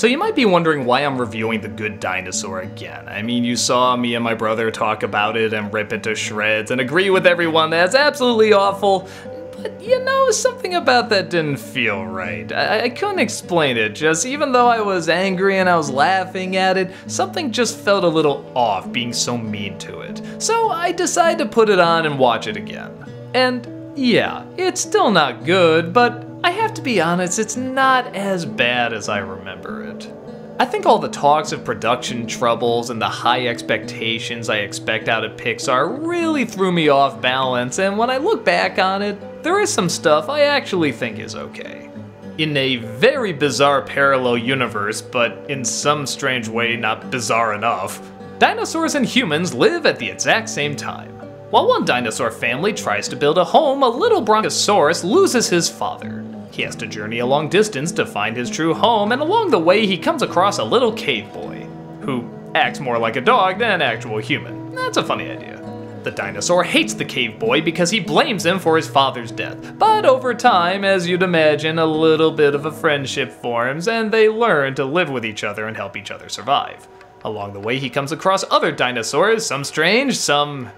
So you might be wondering why I'm reviewing The Good Dinosaur again. I mean, you saw me and my brother talk about it and rip it to shreds and agree with everyone that's absolutely awful. But you know, something about that didn't feel right. I couldn't explain it, just even though I was angry and I was laughing at it, something just felt a little off being so mean to it. So I decided to put it on and watch it again. And yeah, it's still not good, but I have to be honest, it's not as bad as I remember it. I think all the talks of production troubles and the high expectations I expect out of Pixar really threw me off balance, and when I look back on it, there is some stuff I actually think is okay. In a very bizarre parallel universe, but in some strange way not bizarre enough, dinosaurs and humans live at the exact same time. While one dinosaur family tries to build a home, a little brontosaurus loses his father. He has to journey a long distance to find his true home, and along the way he comes across a little cave boy, who acts more like a dog than an actual human. That's a funny idea. The dinosaur hates the cave boy because he blames him for his father's death, but over time, as you'd imagine, a little bit of a friendship forms, and they learn to live with each other and help each other survive. Along the way he comes across other dinosaurs, some strange, some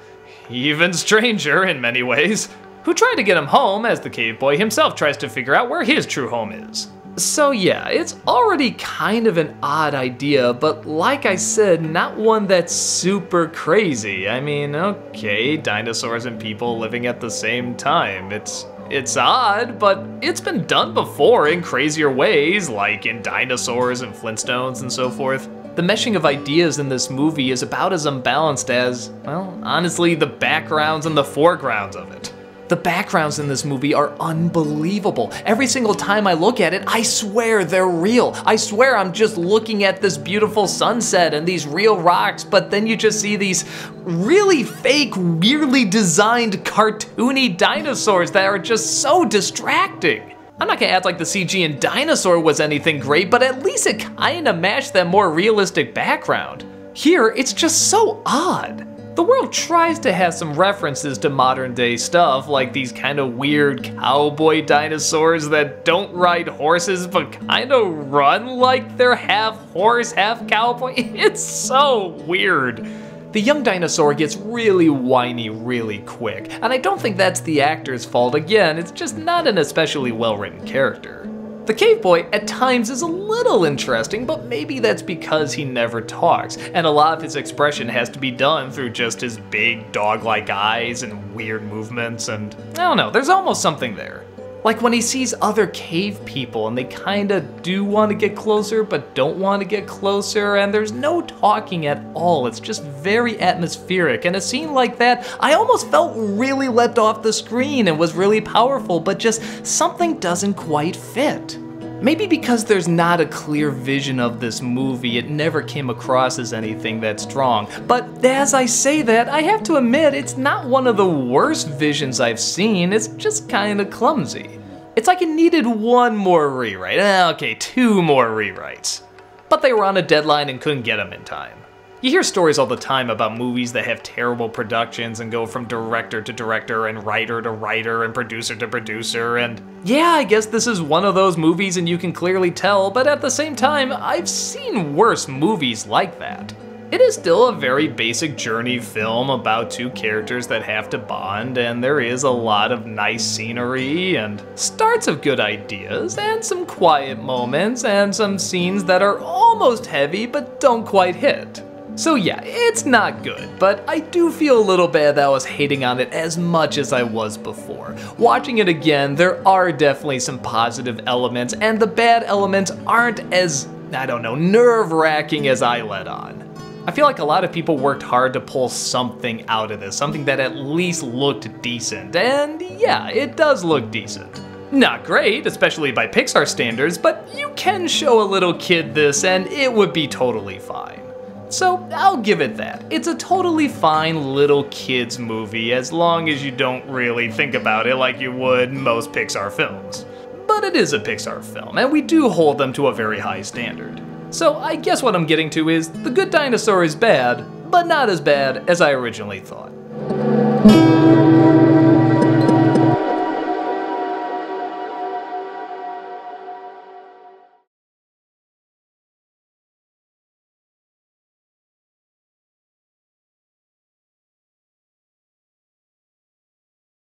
even stranger in many ways, who try to get him home as the cave boy himself tries to figure out where his true home is. So yeah, it's already kind of an odd idea, but like I said, not one that's super crazy. I mean, okay, dinosaurs and people living at the same time. It's odd, but it's been done before in crazier ways, like in Dinosaurs and Flintstones and so forth. The meshing of ideas in this movie is about as unbalanced as, well, honestly, the backgrounds and the foregrounds of it. The backgrounds in this movie are unbelievable. Every single time I look at it, I swear they're real. I swear I'm just looking at this beautiful sunset and these real rocks, but then you just see these really fake, weirdly designed, cartoony dinosaurs that are just so distracting. I'm not gonna act like the CG in Dinosaur was anything great, but at least it kinda matched that more realistic background. Here, it's just so odd. The world tries to have some references to modern day stuff, like these kind of weird cowboy dinosaurs that don't ride horses but kind of run like they're half horse, half cowboy. It's so weird. The young dinosaur gets really whiny really quick, and I don't think that's the actor's fault. Again, it's just not an especially well-written character. The cave boy at times is a little interesting, but maybe that's because he never talks, and a lot of his expression has to be done through just his big dog-like eyes and weird movements, and I don't know, there's almost something there. Like when he sees other cave people and they kinda do want to get closer but don't want to get closer, and there's no talking at all, it's just very atmospheric, and a scene like that I almost felt really leapt off the screen and was really powerful, but just something doesn't quite fit. Maybe because there's not a clear vision of this movie, it never came across as anything that strong. But as I say that, I have to admit it's not one of the worst visions I've seen, it's just kinda clumsy. It's like it needed one more rewrite, okay, 2 more rewrites. But they were on a deadline and couldn't get them in time. You hear stories all the time about movies that have terrible productions and go from director to director and writer to writer and producer to producer, and yeah, I guess this is one of those movies and you can clearly tell, but at the same time, I've seen worse movies like that. It is still a very basic journey film about 2 characters that have to bond, and there is a lot of nice scenery and starts of good ideas and some quiet moments and some scenes that are almost heavy but don't quite hit. So yeah, it's not good, but I do feel a little bad that I was hating on it as much as I was before. Watching it again, there are definitely some positive elements, and the bad elements aren't as, I don't know, nerve-wracking as I let on. I feel like a lot of people worked hard to pull something out of this, something that at least looked decent, and yeah, it does look decent. Not great, especially by Pixar standards, but you can show a little kid this and it would be totally fine. So I'll give it that. It's a totally fine little kids movie as long as you don't really think about it like you would most Pixar films. But it is a Pixar film, and we do hold them to a very high standard. So I guess what I'm getting to is The Good Dinosaur is bad, but not as bad as I originally thought.